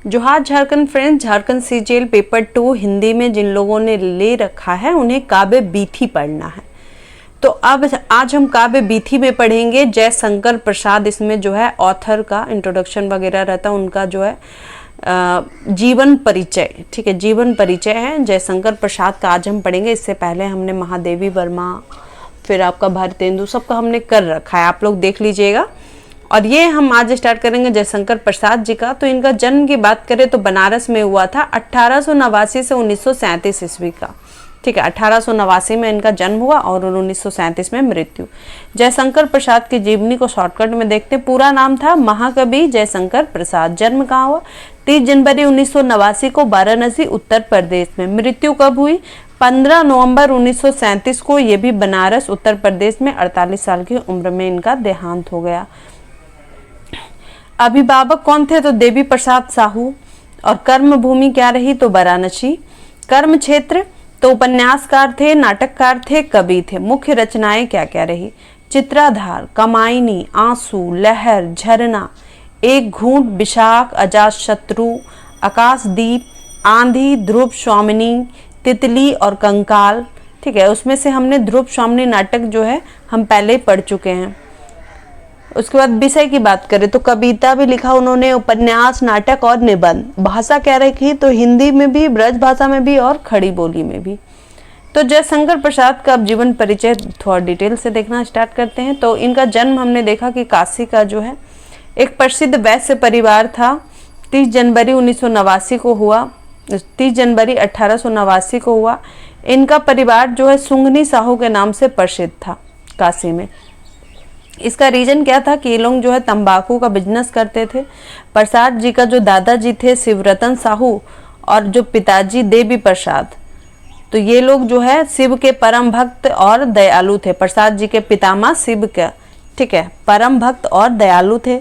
जोहार Jharkhand friends, Jharkhand CGL paper 2 Hindi में जिन लोगों ने ले रखा है उन्हें काव्य बीथी पढ़ना है। तो अब आज हम काव्य बीथी में पढ़ेंगे जयशंकर प्रसाद। इसमें जो है ऑथर का इंट्रोडक्शन वगैरह रहता है, उनका जो है जीवन परिचय, ठीक है, जीवन परिचय है जयशंकर प्रसाद का आज हम पढ़ेंगे। इससे पहले हमने महादेवी वर्मा, फिर आपका भारतेंदु, सबका हमने कर रखा है, आप लोग देख लीजिएगा। और ये हम आज स्टार्ट करेंगे जयशंकर प्रसाद जी का। तो इनका जन्म की बात करें तो बनारस में हुआ था 1889 से 1937 ईस्वी का, ठीक है। 1889 में इनका जन्म हुआ और 1937 में मृत्यु। जयशंकर प्रसाद की जीवनी को शॉर्टकट में देखते हैं। पूरा नाम था महाकवि जयशंकर प्रसाद। जन्म कहाँ हुआ? 30 जनवरी 1989 को वाराणसी उत्तर प्रदेश में। मृत्यु कब हुई? 15 नवंबर 1937 को। ये भी बनारस उत्तर प्रदेश में 48 साल की उम्र में इनका देहांत हो गया। अभिभावक कौन थे? तो देवी प्रसाद साहू। और कर्म भूमि क्या रही? तो वाराणसी। कर्म क्षेत्र तो उपन्यासकार थे, नाटककार थे, कवि थे। मुख्य रचनाएं क्या क्या रही? चित्राधार, कमायनी, आंसू, लहर, झरना, एक घूंट, विशाख, अजातशत्रु, आकाशदीप, आंधी, ध्रुव स्वामिनी, तितली और कंकाल, ठीक है। उसमें से हमने ध्रुव स्वामिनी नाटक जो है हम पहले ही पढ़ चुके हैं। उसके बाद विषय की बात करें तो कविता भी लिखा उन्होंने, उपन्यास, नाटक और निबंध। भाषा क्या रखी? तो हिंदी में भी, ब्रज भाषा में भी और खड़ी बोली में भी। तो जयशंकर प्रसाद का अब जीवन परिचय थोड़ा डिटेल से देखना स्टार्ट करते हैं। तो इनका जन्म हमने देखा कि काशी का जो है एक प्रसिद्ध वैश्य परिवार था। 30 जनवरी 1989 को हुआ, 30 जनवरी 1889 को हुआ। इनका परिवार जो है सुंगनी साहू के नाम से प्रसिद्ध था काशी में। इसका रीजन क्या था कि ये लोग जो है तंबाकू का बिजनेस करते थे। प्रसाद जी का जो दादाजी थे शिवरतन साहू और जो पिताजी देवी प्रसाद, तो ये लोग जो है शिव के परम भक्त और दयालु थे। प्रसाद जी के पितामह शिव के, ठीक है, परम भक्त और दयालु थे।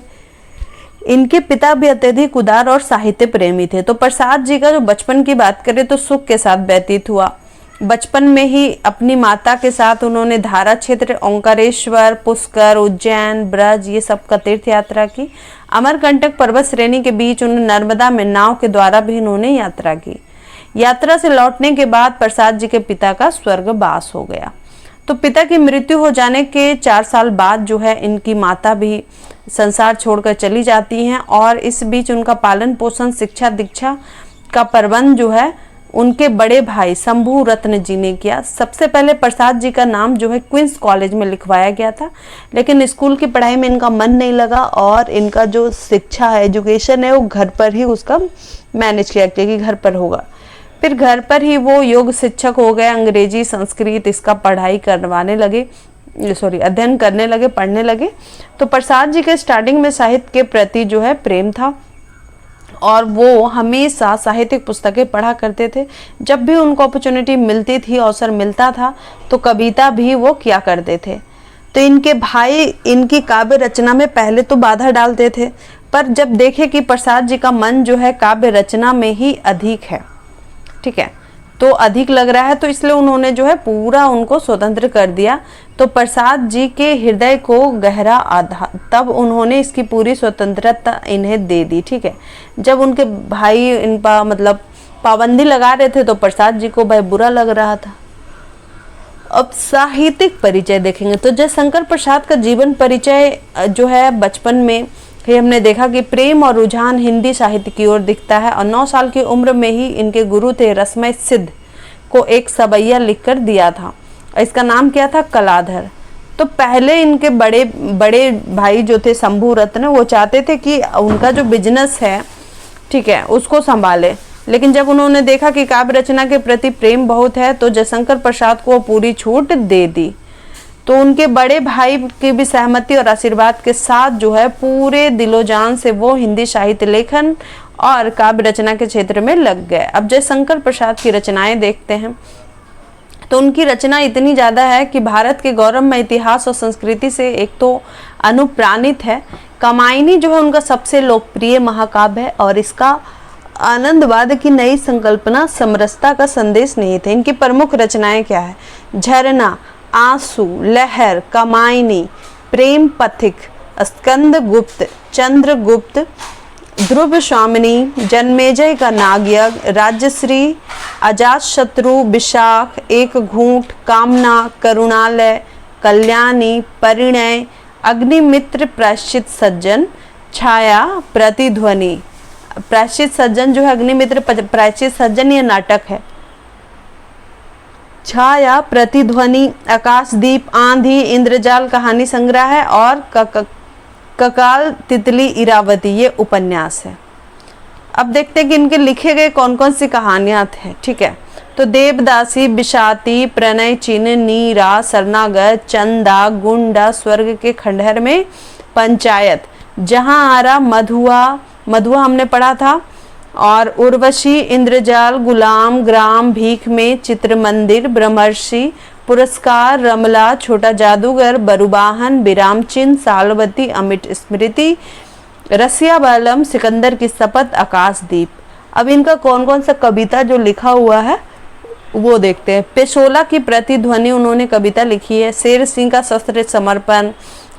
इनके पिता भी अत्यधिक उदार और साहित्य प्रेमी थे। तो प्रसाद जी का जो बचपन की बात करें तो सुख के साथ व्यतीत हुआ। बचपन में ही अपनी माता के साथ उन्होंने धारा क्षेत्र, ओंकारेश्वर, पुष्कर, उज्जैन, ब्रज, ये सब का तीर्थ यात्रा की। अमरकंटक पर्वत श्रेणी के बीच उन्होंने नर्मदा में नाव के द्वारा भी इन्होंने यात्रा की। यात्रा से लौटने के बाद प्रसाद जी के पिता का स्वर्गवास हो गया। तो पिता की मृत्यु हो जाने के 4 साल बाद जो है इनकी माता भी संसार छोड़कर चली जाती हैं और इस बीच उनका पालन पोषण, शिक्षा दीक्षा का प्रबंध जो है उनके बड़े भाई शंभू रत्न जी ने किया। सबसे पहले प्रसाद जी का नाम जो है क्वींस कॉलेज में लिखवाया गया था, लेकिन स्कूल की पढ़ाई में इनका मन नहीं लगा और इनका जो शिक्षा है, एजुकेशन है, वो घर पर ही उसका मैनेज किया गया कि घर पर होगा। फिर घर पर ही वो योग शिक्षक हो गए। अंग्रेजी, संस्कृत इसका पढ़ाई करवाने लगे, अध्ययन करने लगे, पढ़ने लगे। तो प्रसाद जी के स्टार्टिंग में साहित्य के प्रति जो है प्रेम था और वो हमेशा साहित्यिक पुस्तकें पढ़ा करते थे। जब भी उनको अपॉर्चुनिटी मिलती थी, अवसर मिलता था, तो कविता भी वो किया करते थे। तो इनके भाई इनकी काव्य रचना में पहले तो बाधा डालते थे, पर जब देखे कि प्रसाद जी का मन जो है काव्य रचना में ही अधिक है, ठीक है, तो अधिक लग रहा है, तो इसलिए उन्होंने जो है पूरा उनको स्वतंत्र कर दिया। तो प्रसाद जी के हृदय को गहरा आधा, तब उन्होंने इसकी पूरी स्वतंत्रता इन्हें दे दी, ठीक है। जब उनके भाई इन पर मतलब पाबंदी लगा रहे थे तो प्रसाद जी को भाई बुरा लग रहा था। अब साहित्यिक परिचय देखेंगे तो जयशंकर प्रसाद का जीवन परिचय जो है बचपन में ही हमने देखा कि प्रेम और रुझान हिंदी साहित्य की ओर दिखता है और 9 साल की उम्र में ही इनके गुरु थे रसमय सिद्ध को एक सवैया लिखकर दिया था। इसका नाम क्या था? कलाधर। तो पहले इनके बड़े भाई जो थे शंभू रत्न, वो चाहते थे कि उनका जो बिजनेस है, ठीक है, उसको संभाले, लेकिन जब उन्होंने देखा कि काव्य रचना के प्रति प्रेम बहुत है तो जयशंकर प्रसाद को पूरी छूट दे दी। तो उनके बड़े भाई की भी सहमति और आशीर्वाद के साथ जो है पूरे दिलो जान से वो हिंदी साहित्य लेखन और काव्य रचना के क्षेत्र में लग गए। अब जयशंकर प्रसाद की रचनाएं देखते हैं तो उनकी रचना इतनी ज़्यादा है कि भारत के गौरवमय इतिहास और संस्कृति से एक तो अनुप्राणित है। कमायनी जो है उनका सबसे लोकप्रिय महाकाव्य है और इसका आनंदवाद की नई संकल्पना समरसता का संदेश नहीं थे। इनकी प्रमुख रचनाएं क्या है? झरना, आंसू, लहर, कमायनी, प्रेम पथिक, स्कंद गुप्त, चंद्रगुप्त, ध्रुव स्वामिनी, जन्मेजय का नागयज्ञ, राज्यश्री, अजातशत्रु, विशाख, एक घूंट, कामना, करुणालय, कल्याणी, परिणय, अग्निमित्र, प्रायश्चित सज्जन, छाया, प्रतिध्वनि। प्रायश्चित सज्जन जो है अग्निमित्र प्रायश्चित सज्जन ये नाटक है। छाया, प्रतिध्वनि, आकाशदीप, आंधी, इंद्रजाल कहानी संग्रह है और ककाल, तितली, इरावती ये उपन्यास है। अब देखते हैं कि इनके लिखे गए कौन कौन सी कहानियां हैं। ठीक है, तो देवदासी, बिशाती, प्रणय चिन्ह, नीरा, शरणागत, चंदा, गुंडा, स्वर्ग के खंडहर में, पंचायत, जहां आरा, मधुआ हमने पढ़ा था, और उर्वशी, इंद्रजाल, गुलाम, ग्राम, भीख में, चित्र मंदिर, ब्रह्मर्षि, पुरस्कार, रमला, छोटा जादूगर, बरुबाहन, विराम चिन्ह, सालवती, अमिट स्मृति, रसिया बालम, सिकंदर की शपथ, आकाशदीप। अब इनका कौन कौन सा कविता जो लिखा हुआ है वो देखते हैं। पेशोला की प्रतिध्वनि उन्होंने कविता लिखी है। शेर सिंह का शस्त्र समर्पण,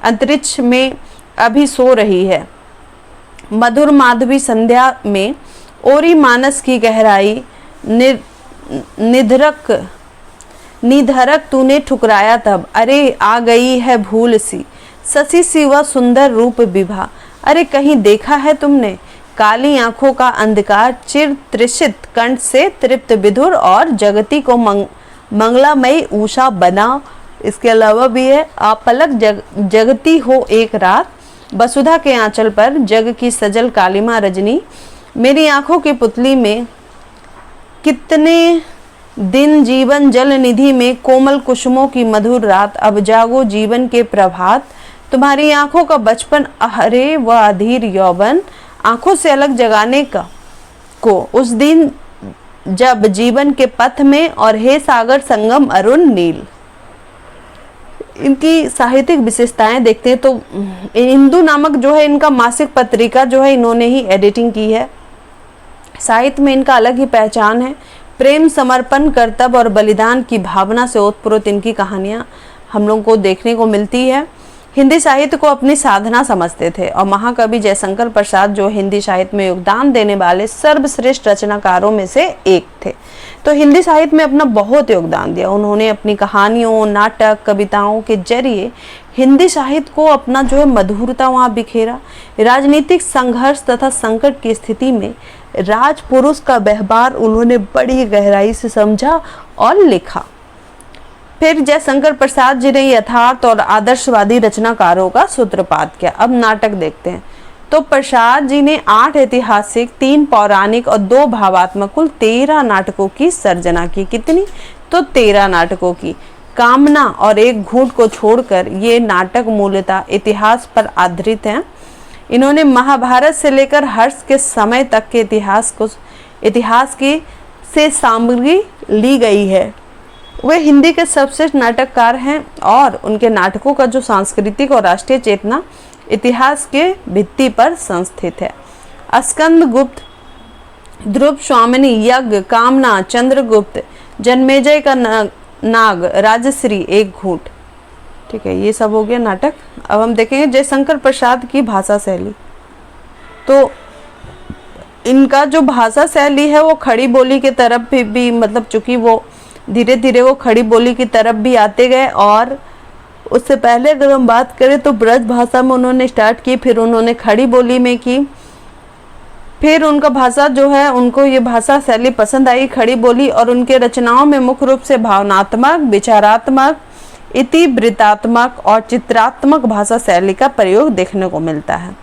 अंतरिक्ष में अभी सो रही है, मधुर माधवी संध्या में, ओरी मानस की गहराई, निधरक तूने ठुकराया तब, अरे आ गई है भूल सी, शशि सी वह सुंदर रूप विभा, अरे कहीं देखा है तुमने, काली आंखों का अंधकार, चिर त्रिषित कंठ से तृप्त विधुर और जगती को मंगलामयी उषा बना। इसके अलावा भी है, आप पलक जगती हो एक रात, वसुधा के आंचल पर जग की सजल कालिमा रजनी, मेरी आंखों की पुतली में, कितने दिन जीवन जल निधि में, कोमल कुसुमों की मधुर रात, अब जागो जीवन के प्रभात, तुम्हारी आंखों का बचपन, अरे वह अधीर यौवन, आंखों से अलग जगाने का को उस दिन जब जीवन के पथ में, और हे सागर संगम अरुण नील। इनकी साहित्यिक विशेषताएं देखते हैं तो हिंदू नामक जो है इनका मासिक पत्रिका जो है इन्होंने ही एडिटिंग की है। साहित्य में इनका अलग ही पहचान है। प्रेम, समर्पण, कर्तव्य और बलिदान की भावना से ओतप्रोत इनकी कहानियां हम लोग को देखने को मिलती है। हिंदी साहित्य को अपनी साधना समझते थे और महाकवि जयशंकर प्रसाद जो हिंदी साहित्य में योगदान देने वाले सर्वश्रेष्ठ रचनाकारों में से एक थे। तो हिंदी साहित्य में अपना बहुत योगदान दिया। उन्होंने अपनी कहानियों, नाटक, कविताओं के जरिए हिंदी साहित्य को अपना जो है मधुरता वहाँ बिखेरा। राजनीतिक संघर्ष तथा संकट की स्थिति में राजपुरुष का व्यवहार उन्होंने बड़ी गहराई से समझा और लिखा। फिर जयशंकर प्रसाद जी ने यथार्थ और आदर्शवादी रचनाकारों का सूत्रपात किया। अब नाटक देखते हैं। तो प्रसाद जी ने 8 ऐतिहासिक, 3 पौराणिक और 2 भावात्मक कुल 13 नाटकों की सर्जना की। कितनी? तो 13 नाटकों की। कामना और एक घूंट को छोड़कर ये नाटक मूलतः इतिहास पर आधारित हैं। इन्होंने महाभारत से लेकर हर्ष के समय तक के इतिहास की से सामग्री ली गई है। वे हिंदी के सर्वश्रेष्ठ नाटककार हैं और उनके नाटकों का जो सांस्कृतिक और राष्ट्रीय चेतना इतिहास के भित्ति पर संस्थित है। स्कंद गुप्त, ध्रुव स्वामिनी, यज्ञ, कामना, चंद्रगुप्त, जन्मेजय का नाग, राजश्री, एक घूंट। ठीक है, ये सब हो गया नाटक। अब हम देखेंगे जयशंकर प्रसाद की भाषा शैली। तो इनका जो भाषा शैली है वो खड़ी बोली की तरफ भी मतलब चूंकि वो धीरे धीरे वो खड़ी बोली की तरफ भी आते गए। और उससे पहले अगर हम बात करें तो ब्रज भाषा में उन्होंने स्टार्ट की, फिर उन्होंने खड़ी बोली में की, फिर उनका भाषा जो है उनको ये भाषा शैली पसंद आई, खड़ी बोली। और उनके रचनाओं में मुख्य रूप से भावनात्मक, विचारात्मक, इतिवृत्तात्मक और चित्रात्मक भाषा शैली का प्रयोग देखने को मिलता है।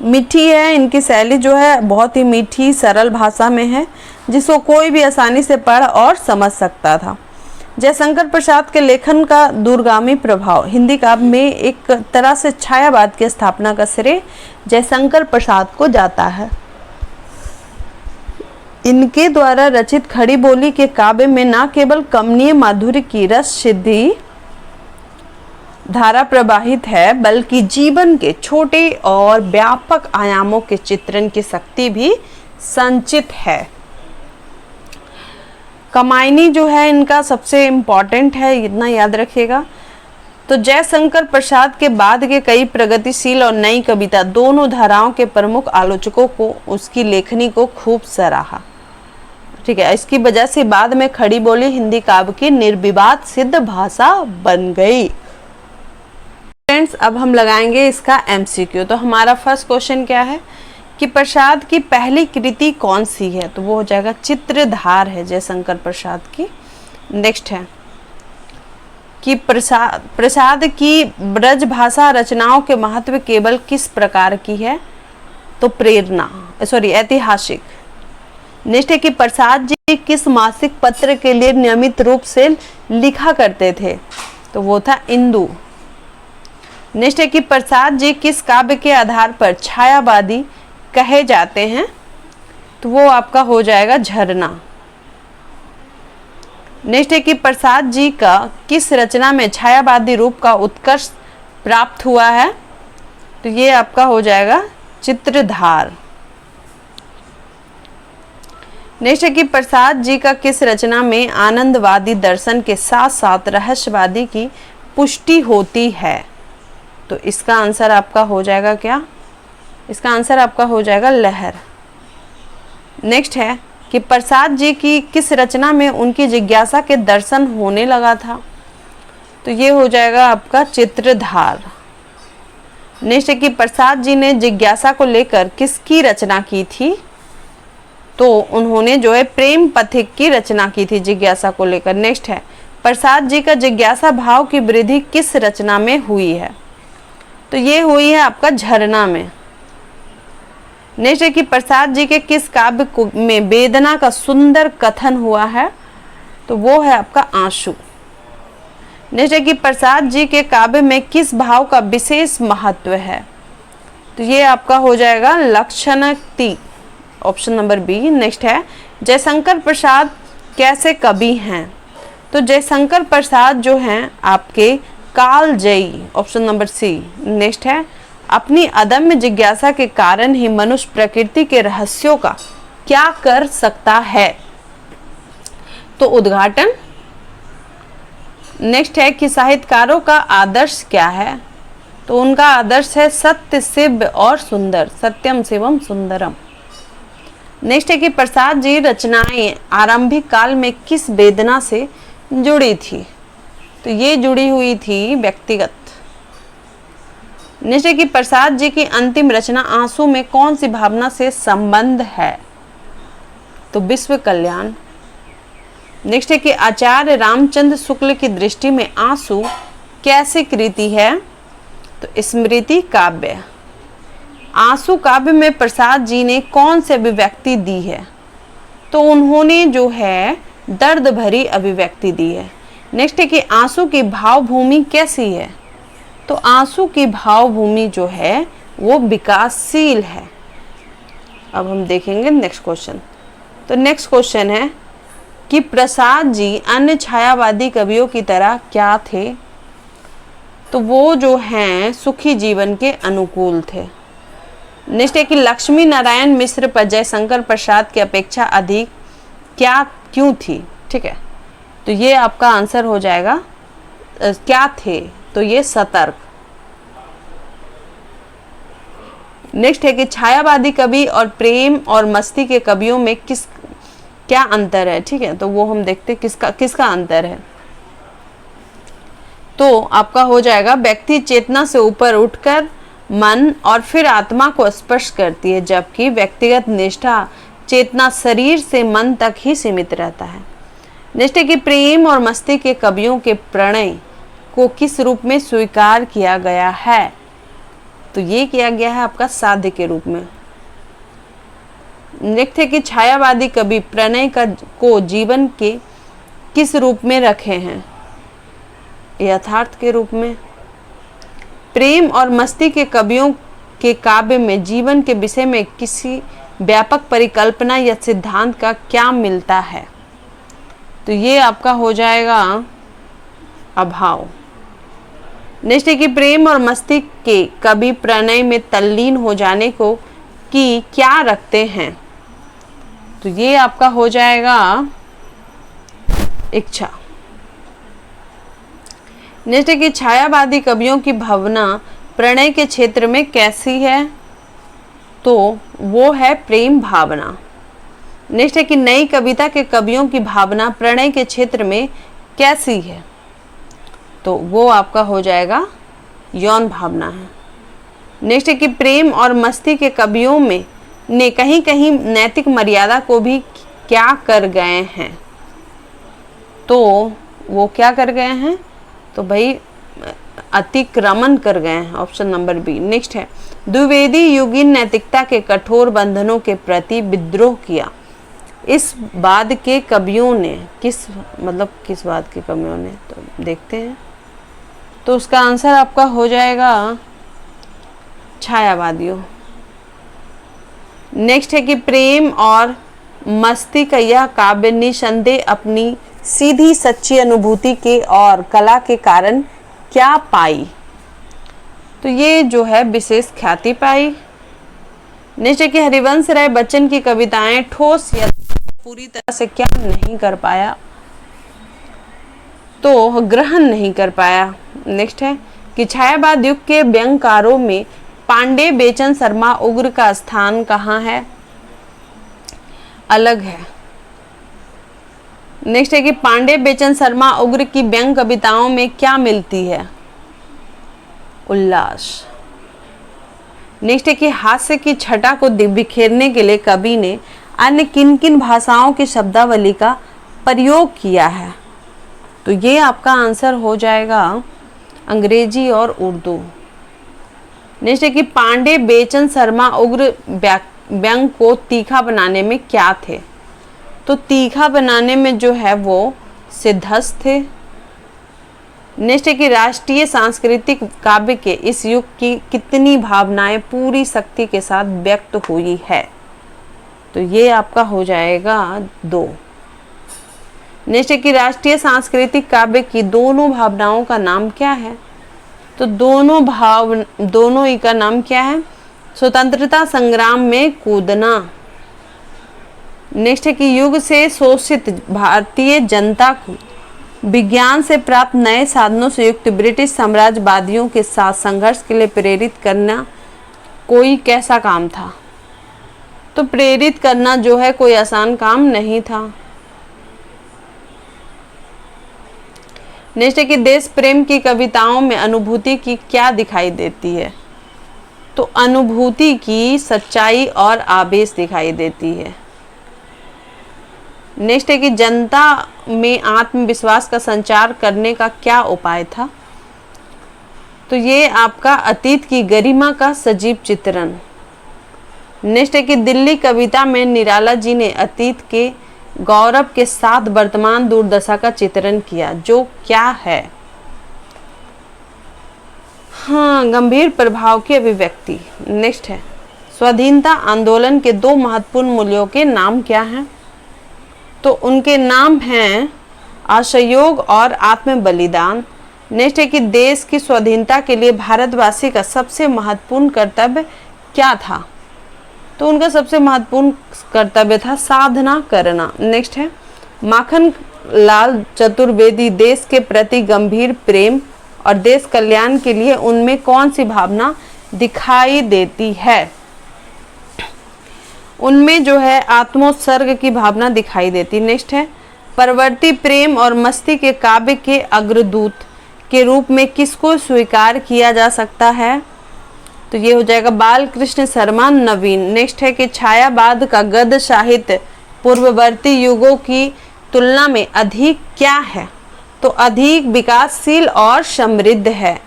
मीठी है इनकी शैली जो है, बहुत ही मीठी सरल भाषा में है जिसको कोई भी आसानी से पढ़ और समझ सकता था। जयशंकर प्रसाद के लेखन का दूरगामी प्रभाव हिंदी काव्य में एक तरह से छायावाद की स्थापना का श्रेय जयशंकर प्रसाद को जाता है। इनके द्वारा रचित खड़ी बोली के काव्य में न केवल कमनीय माधुर्य की रस सिद्धि धारा प्रवाहित है बल्कि जीवन के छोटे और व्यापक आयामों के चित्रण की शक्ति भी संचित है। कमायनी जो है इनका सबसे इम्पॉर्टेंट है, इतना याद रखिएगा। तो जयशंकर प्रसाद के बाद के कई प्रगतिशील और नई कविता दोनों धाराओं के प्रमुख आलोचकों को उसकी लेखनी को खूब सराहा। ठीक है, इसकी वजह से बाद में खड़ी बोली हिंदी काव्य की निर्विवाद सिद्ध भाषा बन गई। फ्रेंड्स, अब हम लगाएंगे इसका एमसीक्यू। तो हमारा फर्स्ट क्वेश्चन क्या है कि प्रसाद की पहली कृति कौन सी है? तो वो हो जाएगा चित्रधार है, जयशंकर प्रसाद की। नेक्स्ट है कि प्रसाद की ब्रज भाषा रचनाओं के महत्व केवल किस प्रकार की है? तो ऐतिहासिक। नेक्स्ट है कि प्रसाद जी किस मासिक पत्र के लिए नियमित रूप से लिखा करते थे? तो वो था इंदु। नेक्स्ट है कि प्रसाद जी किस काव्य के आधार पर छायावादी कहे जाते हैं? तो वो आपका हो जाएगा झरना। नेक्स्ट है कि प्रसाद जी का किस रचना में छायावादी रूप का उत्कर्ष प्राप्त हुआ है? तो ये आपका हो जाएगा चित्रधार। नेक्स्ट है कि प्रसाद जी का किस रचना में आनंदवादी दर्शन के साथ साथ रहस्यवादी की पुष्टि होती है? तो इसका आंसर आपका हो जाएगा क्या? इसका आंसर आपका हो जाएगा लहर। नेक्स्ट है कि प्रसाद जी की किस रचना में उनकी जिज्ञासा के दर्शन होने लगा था? तो ये हो जाएगा आपका चित्रधार। नेक्स्ट है कि प्रसाद जी ने जिज्ञासा को लेकर किसकी रचना की थी? तो उन्होंने जो है प्रेम पथिक की रचना की थी जिज्ञासा को लेकर। नेक्स्ट है प्रसाद जी का जिज्ञासा भाव की वृद्धि किस रचना में हुई है? तो ये हुई है आपका झरना में। नेक्स्ट है कि प्रसाद जी के किस काव्य में वेदना का सुंदर कथन हुआ है? तो वो है आपका आंसू। नेक्स्ट है कि प्रसाद जी के काव्य में किस भाव का विशेष महत्व है? तो ये आपका हो जाएगा लक्षणक्ति, ऑप्शन नंबर बी। नेक्स्ट है जयशंकर प्रसाद कैसे कवि हैं? तो जयशंकर प्रसाद जो हैं आपके कालजयी, ऑप्शन नंबर सी। नेक्स्ट है अपनी अदम्य जिज्ञासा के कारण ही मनुष्य प्रकृति के रहस्यों का क्या कर सकता है? तो उद्घाटन। नेक्स्ट है कि साहित्यकारों का आदर्श क्या है? तो उनका आदर्श है सत्य शिव और सुंदर, सत्यम शिवम सुंदरम। नेक्स्ट है कि प्रसाद जी रचनाएं आरंभिक काल में किस वेदना से जुड़ी थी? तो ये जुड़ी हुई थी व्यक्तिगत। नेक्स्ट है कि प्रसाद जी की अंतिम रचना आंसू में कौन सी भावना से संबंध है? तो विश्व कल्याण। नेक्स्ट है कि आचार्य रामचंद्र शुक्ल की दृष्टि में आंसू कैसी कृति है? तो स्मृति काव्य। आंसू काव्य में प्रसाद जी ने कौन सी अभिव्यक्ति दी है? तो उन्होंने जो है दर्द भरी अभिव्यक्ति दी है। नेक्स्ट है कि आंसू की भावभूमि कैसी है? तो आंसू की भावभूमि जो है वो विकासशील है। अब हम देखेंगे नेक्स्ट क्वेश्चन। तो नेक्स्ट क्वेश्चन है कि प्रसाद जी अन्य छायावादी कवियों की तरह क्या थे? तो वो जो हैं सुखी जीवन के अनुकूल थे। नेक्स्ट है कि लक्ष्मी नारायण मिश्र पर जयशंकर प्रसाद की अपेक्षा अधिक क्या क्यों थी? ठीक है, तो ये आपका आंसर हो जाएगा क्या थे? तो ये सतर्क। नेक्स्ट है कि छायावादी कवि और प्रेम और मस्ती के कवियों में क्या अंतर है? ठीक है, तो वो हम देखते किसका अंतर है। तो आपका हो जाएगा व्यक्ति चेतना से ऊपर उठकर मन और फिर आत्मा को स्पर्श करती है, जबकि व्यक्तिगत निष्ठा चेतना शरीर से मन तक ही सीमित रहता है। नेक्स्ट है कि प्रेम और मस्ती के कवियों के प्रणय को किस रूप में स्वीकार किया गया है? तो ये किया गया है आपका साध्य के रूप में। नेक्स्ट है कि छायावादी कवि प्रणय को जीवन के किस रूप में रखे हैं? यथार्थ के रूप में। प्रेम और मस्ती के कवियों के काव्य में जीवन के विषय में किसी व्यापक परिकल्पना या सिद्धांत का क्या मिलता है? तो ये आपका हो जाएगा अभाव। नेक्स्ट है कि प्रेम और मस्ती के कवि प्रणय में तल्लीन हो जाने को कि क्या रखते हैं? तो ये आपका हो जाएगा इच्छा। नेक्स्ट है कि छायावादी कवियों की भावना प्रणय के क्षेत्र में कैसी है, तो वो है प्रेम भावना। नेक्स्ट है कि नई कविता के कवियों की भावना प्रणय के क्षेत्र में कैसी है, तो वो आपका हो जाएगा यौन भावना है। नेक्स्ट है कि प्रेम और मस्ती के कवियों में ने कहीं कहीं नैतिक मर्यादा को भी क्या कर गए हैं, तो वो क्या कर गए हैं, तो भाई अतिक्रमण कर गए हैं, ऑप्शन नंबर बी। नेक्स्ट है द्विवेदी युगीन नैतिकता के कठोर बंधनों के प्रति विद्रोह किया। इस बाद के कवियों ने किस बाद के कवियों ने, तो देखते हैं। तो उसका आंसर आपका हो जाएगा छायावादियों। नेक्स्ट है कि प्रेम और मस्ती का यह काव्य निसंदेह अपनी सीधी सच्ची अनुभूति के और कला के कारण क्या पाई, तो ये जो है विशेष ख्याति पाई। नेक्स्ट है कि हरिवंश राय बच्चन की कविताएं ठोस या पूरी तरह से क्या नहीं कर पाया, तो ग्रहण नहीं कर पाया। नेक्स्ट है कि छायावाद युग के व्यंगकारों में पांडे बेचन शर्मा उग्र का स्थान कहाँ है, अलग है। नेक्स्ट है कि पांडे बेचन शर्मा उग्र की व्यंग कविताओं में क्या मिलती है, उल्लास। नेक्स्ट है कि हास्य की छटा को बिखेरने के लिए कवि ने अन्य किन किन भाषाओं की शब्दावली का प्रयोग किया है, तो ये आपका आंसर हो जाएगा अंग्रेजी और उर्दू। नेक्स्ट है कि पांडे बेचन शर्मा उग्र व्यंग को तीखा बनाने में क्या थे, तो तीखा बनाने में जो है वो सिद्धस्थ थे। नेक्स्ट है कि राष्ट्रीय सांस्कृतिक काव्य के इस युग की कितनी भावनाएं पूरी शक्ति के साथ व्यक्त हुई है, तो ये आपका हो जाएगा 2। नेक्स्ट है कि राष्ट्रीय सांस्कृतिक काव्य की दोनों भावनाओं का नाम क्या है, तो दोनों ही का नाम क्या है, स्वतंत्रता संग्राम में कूदना। नेक्स्ट है कि युग से शोषित भारतीय जनता को विज्ञान से प्राप्त नए साधनों से युक्त ब्रिटिश साम्राज्यवादियों के साथ संघर्ष के लिए प्रेरित करना कोई कैसा काम था, तो प्रेरित करना जो है कोई आसान काम नहीं था। नेक्स्ट है कि देश प्रेम की कविताओं में अनुभूति की क्या दिखाई देती है, तो अनुभूति की सच्चाई और आवेश दिखाई देती है। नेक्स्ट है कि जनता में आत्मविश्वास का संचार करने का क्या उपाय था, तो ये आपका अतीत की गरिमा का सजीव चित्रण। नेक्स्ट है कि दिल्ली कविता में निराला जी ने अतीत के गौरव के साथ वर्तमान दुर्दशा का चित्रण किया, जो क्या है, हाँ, गंभीर प्रभाव की अभिव्यक्ति। नेक्स्ट है स्वाधीनता आंदोलन के 2 महत्वपूर्ण मूल्यों के नाम क्या हैं, तो उनके नाम हैं असहयोग और आत्म बलिदान। नेक्स्ट है कि देश की स्वाधीनता के लिए भारतवासी का सबसे महत्वपूर्ण कर्तव्य क्या था, तो उनका सबसे महत्वपूर्ण कर्तव्य था साधना करना। नेक्स्ट है माखन लाल चतुर्वेदी देश के प्रति गंभीर प्रेम और देश कल्याण के लिए उनमें कौन सी भावना दिखाई देती है, उनमें जो है आत्मोत्सर्ग की भावना दिखाई देती। नेक्स्ट है परवर्ती प्रेम और मस्ती के काव्य के अग्रदूत के रूप में किसको स्वीकार किया जा सकता है, तो ये हो जाएगा बाल कृष्ण शर्मा नवीन। नेक्स्ट है कि छायावाद का गद्य साहित्य पूर्ववर्ती युगों की तुलना में अधिक क्या है, तो अधिक विकासशील और समृद्ध है।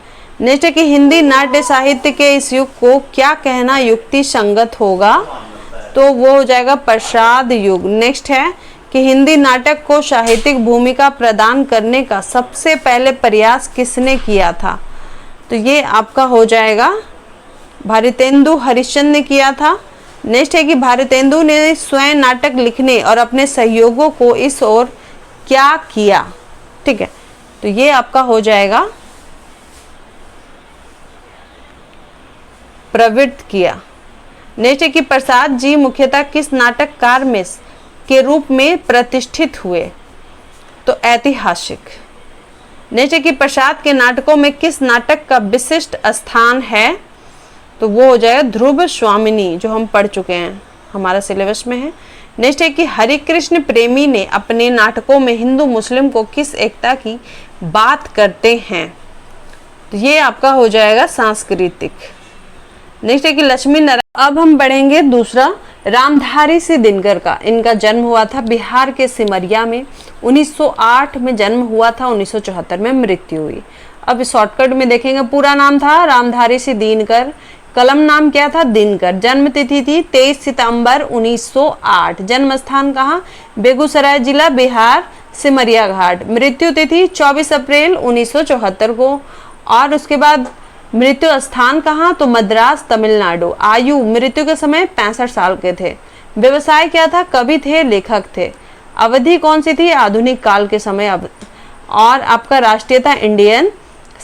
नेक्स्ट है कि हिंदी नाट्य साहित्य के इस युग को क्या कहना युक्ति संगत होगा, तो वो हो जाएगा प्रसाद युग। नेक्स्ट है कि हिंदी नाटक को साहित्यिक भूमिका प्रदान करने का सबसे पहले प्रयास किसने किया था, तो ये आपका हो जाएगा भारतेंदु हरिश्चंद्र ने किया था। नेक्स्ट है कि भारतेंदु ने स्वयं नाटक लिखने और अपने सहयोगों को इस ओर क्या किया, ठीक है, तो ये आपका हो जाएगा प्रवृत्त किया। नेक्स्ट है कि प्रसाद जी मुख्यतः किस नाटककार में के रूप में प्रतिष्ठित हुए, तो ऐतिहासिक। नेक्स्ट है कि प्रसाद के नाटकों में किस नाटक का विशिष्ट स्थान है, तो वो हो जाएगा ध्रुव स्वामिनी, जो हम पढ़ चुके हैं, हमारा सिलेबस में है। नेक्स्ट है कि हरिकृष्ण प्रेमी ने अपने नाटकों में हिंदू मुस्लिम को किस एकता की बात करते हैं, तो ये आपका हो जाएगा सांस्कृतिक। नेक्स्ट है कि लक्ष्मी नारायण। अब हम पढ़ेंगे दूसरा, रामधारी सिंह दिनकर का। इनका जन्म हुआ था बिहार के सिमरिया में, 1908 में जन्म हुआ था, 1974 में मृत्यु हुई। अब शॉर्टकट में देखेंगे, पूरा नाम था रामधारी सिंह दिनकर, कलम नाम क्या था, दिनकर। जन्म तिथि थी 23 सितंबर 1908। जन्म स्थान कहाँ, बेगूसराय जिला, बिहार, सिमरिया घाट। मृत्यु तिथि 24 अप्रैल 1974 को। और उसके बाद मृत्यु स्थान कहाँ, तो मद्रास, तमिलनाडु। आयु मृत्यु के समय 65 साल के थे। व्यवसाय क्या था, कवि थे, लेखक थे। अवधि कौन सी थी, आधुनिक काल के समय। और आपका राष्ट्रीयता इंडियन।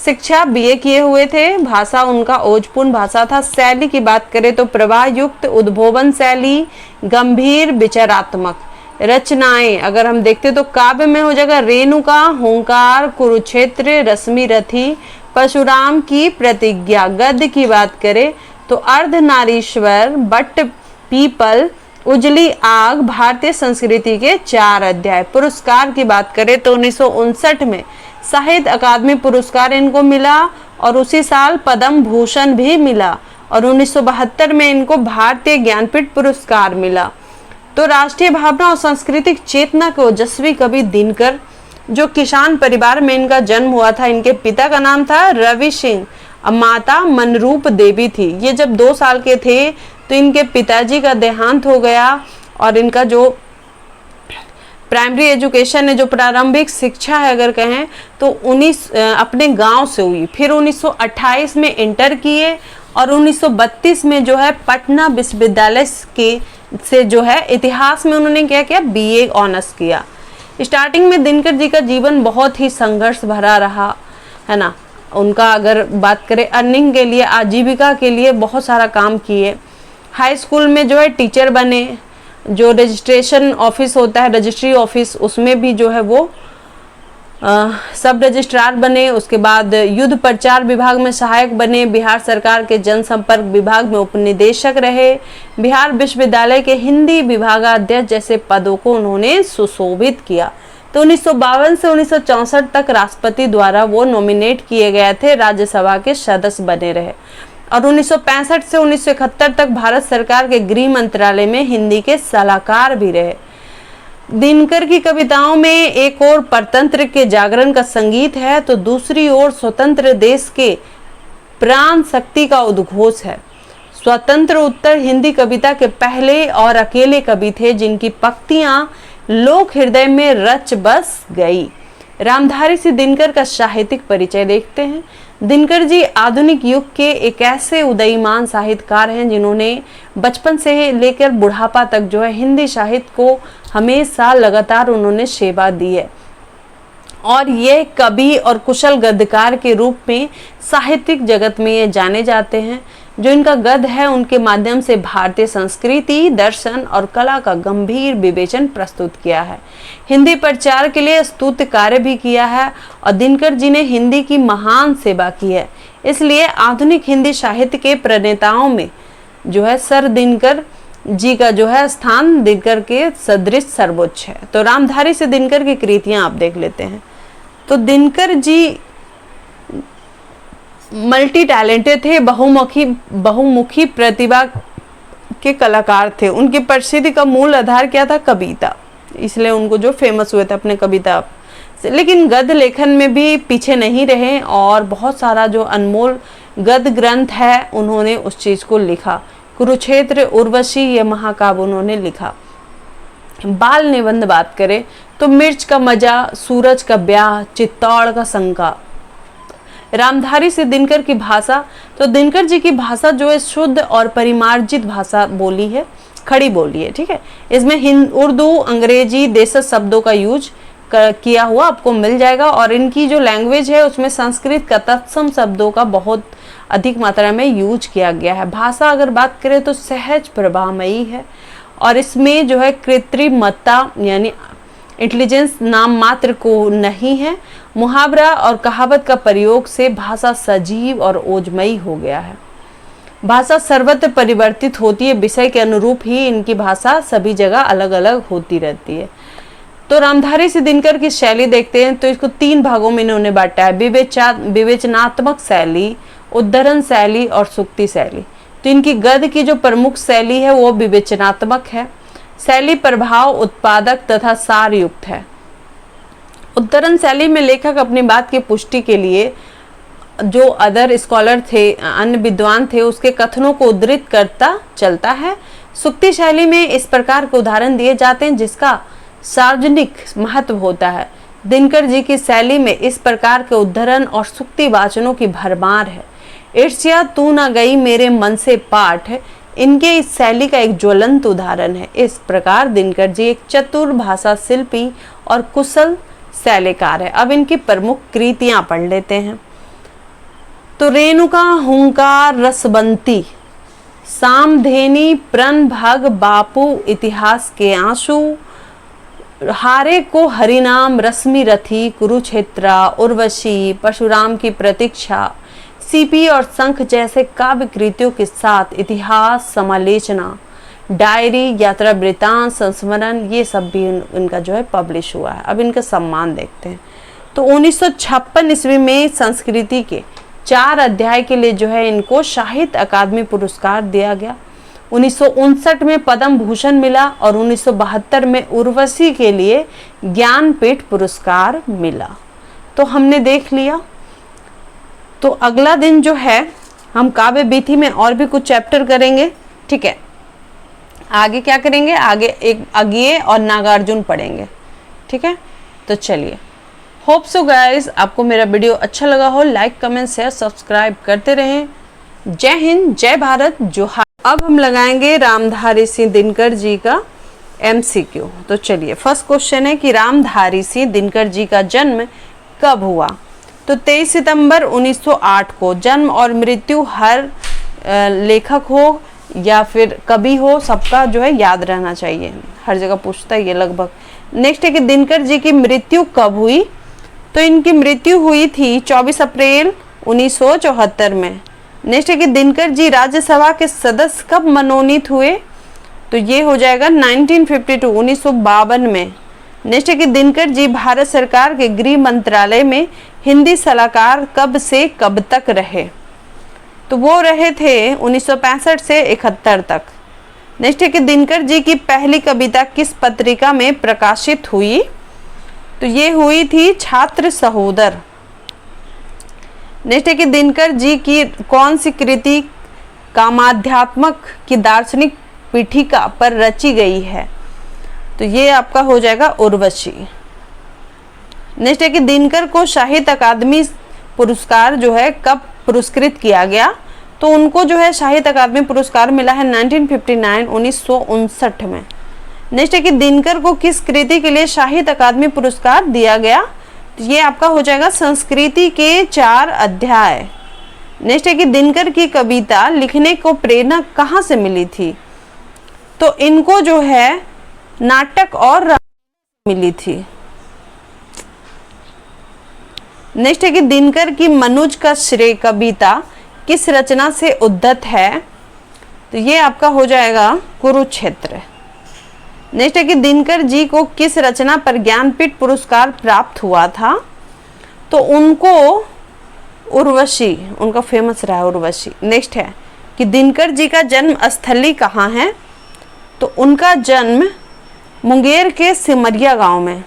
शिक्षा बीए किए हुए थे। भाषा उनका ओजपूर्ण भाषा था। शैली की बात करें तो प्रवाह युक्त, उद्भवन शैली, गंभीर, विचारात्मक। रचनाएं अगर हम देखते तो काव्य में हो जाएगा रेणुका, हुंकार, कुरुक्षेत्र, रश्मि रथी, परशुराम की प्रतिज्ञा। गद्य की बात करें तो अर्धनारीश्वर, बट पीपल, उजली आग, भारतीय संस्कृति के 4 अध्याय। पुरस्कार की बात करें तो 1959 में साहित्य अकादमी पुरस्कार इनको मिला और उसी साल पद्म भूषण भी मिला और 1972 में इनको भारतीय ज्ञानपीठ पुरस्कार मिला। तो राष्ट्रीय भावना और सांस्कृतिक चेतना के ओजस्वी कवि दिनकर, जो किसान परिवार में इनका जन्म हुआ था। इनके पिता का नाम था रवि सिंह, माता मनरूप देवी थी। ये जब 2 साल के थे तो इनके पिताजी का देहांत हो गया और इनका जो प्राइमरी एजुकेशन है, जो प्रारंभिक शिक्षा है अगर कहें तो अपने गांव से हुई। फिर 1928 में इंटर किए और 1932 में जो है पटना विश्वविद्यालय से जो है इतिहास में उन्होंने क्या किया, बीए ऑनर्स किया। स्टार्टिंग में दिनकर जी का जीवन बहुत ही संघर्ष भरा रहा है ना। उनका अगर बात करें अर्निंग के लिए, आजीविका के लिए बहुत सारा काम किए। हाई स्कूल में जो है टीचर बने, जो रजिस्ट्रेशन ऑफिस होता है, रजिस्ट्री ऑफिस, उसमें भी जो है वो सब रजिस्ट्रार बने। उसके बाद युद्ध प्रचार विभाग में सहायक बने। बिहार सरकार के जनसंपर्क विभाग में उपनिदेशक रहे। बिहार विश्वविद्यालय के हिंदी विभागाध्यक्ष जैसे पदों को उन्होंने सुशोभित किया। तो 1952 से 1964 तक राष्ट्रपति द्वारा वो नॉमिनेट किए गए थे, राज्यसभा के सदस्य बने रहे। और 1965 से 1971 तक भारत सरकार के गृह मंत्रालय में हिंदी के सलाहकार भी रहे। दिनकर की कविताओं में एक ओर परतंत्र के जागरण का संगीत है तो दूसरी ओर स्वतंत्र देश के प्राण शक्ति का उद्घोष है। स्वतंत्र उत्तर हिंदी कविता के पहले और अकेले कवि थे जिनकी पंक्तियां लोक हृदय में रच बस गई। रामधारी सिंह दिनकर का साहित्यिक परिचय देखते हैं। दिनकर जी आधुनिक युग के एक ऐसे उदयीमान साहित्यकार हैं जिन्होंने बचपन से लेकर बुढ़ापा तक जो है हिंदी साहित्य को हमेशा लगातार उन्होंने सेवा दी है और ये कवि और कुशल गद्यकार के रूप में साहित्यिक जगत में ये जाने जाते हैं। जो इनका गद्य है उनके माध्यम से भारतीय संस्कृति, दर्शन और कला का गंभीर विवेचन प्रस्तुत किया है। हिंदी प्रचार के लिए स्तुत्य कार्य भी किया है और दिनकर जी ने हिंदी की महान सेवा की है। इसलिए आधुनिक हिंदी साहित्य के प्रणेताओं में जो है सर दिनकर जी का जो है स्थान दिनकर के सदृश सर्वोच्च है। तो रामधारी से दिनकर की कृतियां आप देख लेते हैं। तो दिनकर जी मल्टी टैलेंटेड थे, बहुमुखी प्रतिभा के कलाकार थे। उनकी प्रसिद्धि का मूल आधार क्या था, कविता, इसलिए उनको जो फेमस हुए थे अपने कविता से। लेकिन गद्य लेखन में भी पीछे नहीं रहे और बहुत सारा जो अनमोल गद्य ग्रंथ है उन्होंने उस चीज को लिखा। कुरुक्षेत्र, उर्वशी, ये महाकाव्य उन्होंने लिखा। बाल निबंध बात करें तो मिर्च का मजा, सूरज का ब्याह, चित्तौड़ का शंका। रामधारी से दिनकर की भाषा, तो दिनकर जी की भाषा जो है शुद्ध और परिमार्जित भाषा बोली है, खड़ी बोली है, ठीक है। इसमें उर्दू, अंग्रेजी, देशज शब्दों का यूज किया हुआ आपको मिल जाएगा और इनकी जो लैंग्वेज है उसमें संस्कृत का तत्सम शब्दों का बहुत अधिक मात्रा में यूज किया गया है। भाषा अगर बात करें तो सहज प्रभावमयी है और इसमें जो है कृत्रिमता यानी इंटेलिजेंस नाम मात्र को नहीं है। मुहावरा और कहावत का प्रयोग से भाषा सजीव और ओजमयी हो गया है। भाषा सर्वत्र परिवर्तित होती है, विषय के अनुरूप ही इनकी भाषा सभी जगह अलग अलग होती रहती है। तो रामधारी सिंह दिनकर की शैली देखते हैं तो इसको 3 भागों में इन्होंने बांटा है, विवेचनात्मक शैली, उद्धरण शैली और सूक्ति शैली। तो इनकी गद्य की जो प्रमुख शैली है वो विवेचनात्मक है। शैली प्रभाव, उत्पादक तथा सार युक्त है। उद्धरण शैली में लेखक अपनी बात की पुष्टि के लिए जो अदर स्कॉलर थे, अन्य विद्वान थे, उसके कथनों को उद्धृत करता चलता है। सूक्ति शैली में इस प्रकार के उदाहरण दिए जाते हैं जिसका सार्वजनिक महत्व होता है। दिनकर जी की शैली में इस प्रकार के उद्धरण और सूक्ति वाचनों की भरमार है। ईर्ष्या तू न गई मेरे मन से पाठ इनके इस शैली का एक ज्वलंत उदाहरण है। इस प्रकार दिनकर जी एक चतुर भाषा शिल्पी और कुशल शैलीकार है। अब इनकी प्रमुख कृतियां पढ़ लेते हैं। तो रेणुका, हुंकार, रसबंती, सामधेनी, प्रण भग, बापू, इतिहास के आंसू, हारे को हरिनाम, रश्मि रथी, कुरुक्षेत्रा, उर्वशी, परशुराम की प्रतीक्षा, सीपी और शंख जैसे काव्य कृतियों के साथ इतिहास, समालोचना, डायरी, यात्रा वृत्तांत, संस्मरण, ये सब भी इनका जो है पब्लिश हुआ है। अब इनका सम्मान देखते हैं। तो 1956 ईस्वी में संस्कृति के 4 अध्याय के लिए जो है इनको साहित्य अकादमी पुरस्कार दिया गया। 1959 में पद्म भूषण मिला और 1972 में उर्वशी के लिए ज्ञानपीठ पुरस्कार मिला। तो हमने देख लिया। तो अगला दिन जो है हम काव्य बीथी में और भी कुछ चैप्टर करेंगे, ठीक है। आगे क्या करेंगे, आगे एक अज्ञेय और नागार्जुन पढ़ेंगे, ठीक है। तो चलिए, होप सो गाइस आपको मेरा वीडियो अच्छा लगा हो। लाइक, कमेंट, शेयर, सब्सक्राइब करते रहें। जय हिंद, जय भारत, जोहार। अब हम लगाएंगे रामधारी सिंह दिनकर जी का MCQ। तो चलिए, फर्स्ट क्वेश्चन है कि रामधारी सिंह दिनकर जी का जन्म कब हुआ। तो 23 सितंबर 1908 को। जन्म और मृत्यु हर लेखक हो या फिर कवि हो, सबका जो है याद रहना चाहिए, हर जगह पूछता है ये लगभग। नेक्स्ट है कि दिनकर जी की मृत्यु कब हुई। तो इनकी मृत्यु हुई थी 24 अप्रैल 1974 में। नेक्स्ट है कि दिनकर जी राज्यसभा के सदस्य कब मनोनीत हुए। तो ये हो जाएगा 1952 1952 में। नेक्स्ट है कि दिनकर जी भारत सरकार के गृह मंत्रालय में हिंदी सलाहकार कब से कब तक रहे। तो वो रहे थे 1965 से 71 तक। नेक्स्ट है कि दिनकर जी की पहली कविता किस पत्रिका में प्रकाशित हुई। तो ये हुई थी छात्र सहोदर। नेक्स्ट है कि दिनकर जी की कौन सी कृति कामाध्यात्मक की दार्शनिक पीठिका पर रची गई है। तो ये आपका हो जाएगा उर्वशी। नेक्स्ट है कि दिनकर को साहित्य अकादमी पुरस्कार जो है कब पुरस्कृत किया गया। तो उनको जो है साहित्य अकादमी पुरस्कार मिला है 1959 1959 में। नेक्स्ट है कि दिनकर को किस कृति के लिए साहित्य अकादमी पुरस्कार दिया गया। तो ये आपका हो जाएगा संस्कृति के 4 अध्याय। नेक्स्ट है कि दिनकर की कविता लिखने को प्रेरणा कहाँ से मिली थी। तो इनको जो है नाटक और मिली थी। नेक्स्ट है कि दिनकर की मनुज का श्रेय कविता किस रचना से उद्धत है। तो ये आपका हो जाएगा कुरुक्षेत्र। नेक्स्ट है कि दिनकर जी को किस रचना पर ज्ञानपीठ पुरस्कार प्राप्त हुआ था। तो उनको उर्वशी, उनका फेमस रहा उर्वशी। नेक्स्ट है कि दिनकर जी का जन्म स्थली कहाँ है। तो उनका जन्म मुंगेर के सिमरिया गांव में।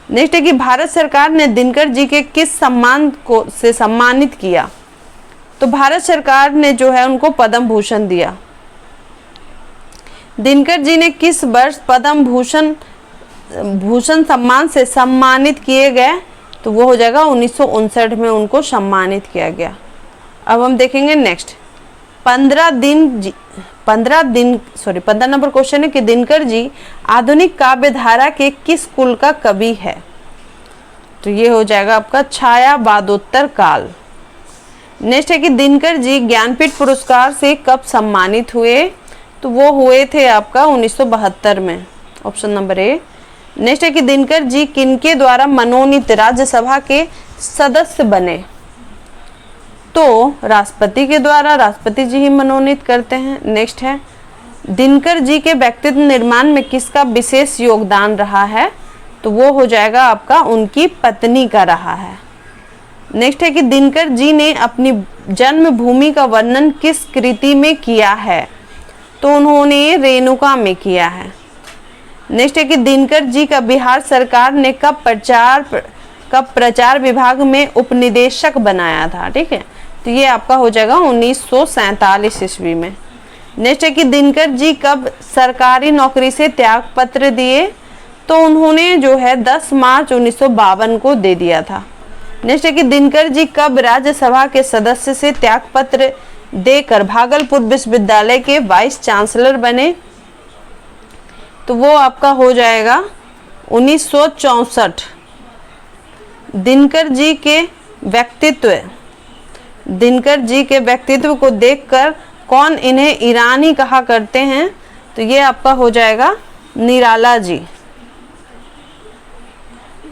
नेक्स्ट है कि भारत सरकार ने दिनकर जी के किस सम्मान को से सम्मानित किया। तो भारत सरकार ने जो है उनको पद्म भूषण दिया। दिनकर जी ने किस वर्ष पद्म भूषण सम्मान से सम्मानित किए गए। तो वो हो जाएगा 1959 में उनको सम्मानित किया गया। अब हम देखेंगे नेक्स्ट 15 नंबर क्वेश्चन है कि दिनकर जी आधुनिक काव्य धारा के किस कुल का कवि है। तो ये हो जाएगा आपका छायावादोत्तर काल। नेक्स्ट है कि दिनकर जी ज्ञानपीठ पुरस्कार से कब सम्मानित हुए। तो वो हुए थे आपका 1972 में, ऑप्शन नंबर ए। नेक्स्ट है कि दिनकर जी किनके द्वारा मनोनीत राज्यसभा के सदस्य बने? तो राष्ट्रपति के द्वारा, राष्ट्रपति जी ही मनोनीत करते हैं। नेक्स्ट है दिनकर जी के व्यक्तित्व निर्माण में किसका विशेष योगदान रहा है? तो वो हो जाएगा आपका उनकी पत्नी का रहा है। नेक्स्ट है कि दिनकर जी ने अपनी जन्मभूमि का वर्णन किस कृति में किया है? तो उन्होंने रेणुका में किया है। नेक्स्ट है कि दिनकर जी का बिहार सरकार ने कब प्रचार विभाग में उपनिदेशक बनाया था? ठीक है, तो ये आपका हो जाएगा 1947 ईस्वी में। नेक्स्ट है कि दिनकर जी कब सरकारी नौकरी से त्यागपत्र दिए? तो उन्होंने जो है 10 मार्च 1952 को दे दिया था। नेक्स्ट है कि दिनकर जी कब राज्यसभा के सदस्य से त्यागपत्र देकर भागलपुर विश्वविद्यालय के वाइस चांसलर बने? तो वो आपका हो जाएगा 1964। दिनकर जी के व्यक्तित्व को देखकर कौन इन्हें ईरानी कहा करते हैं? तो ये आपका हो जाएगा निराला जी।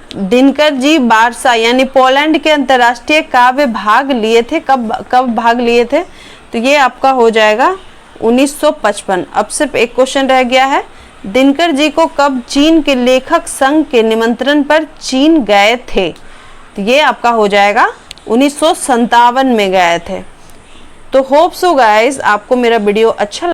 दिनकर जी वारसा यानी पोलैंड के अंतर्राष्ट्रीय काव्य भाग लिए थे, कब भाग लिए थे? तो ये आपका हो जाएगा 1955। अब सिर्फ एक क्वेश्चन रह गया है, दिनकर जी को कब चीन के लेखक संघ के निमंत्रण पर चीन गए थे? तो ये आपका हो जाएगा 1957 में गए थे। तो होप सो गाइस आपको मेरा वीडियो अच्छा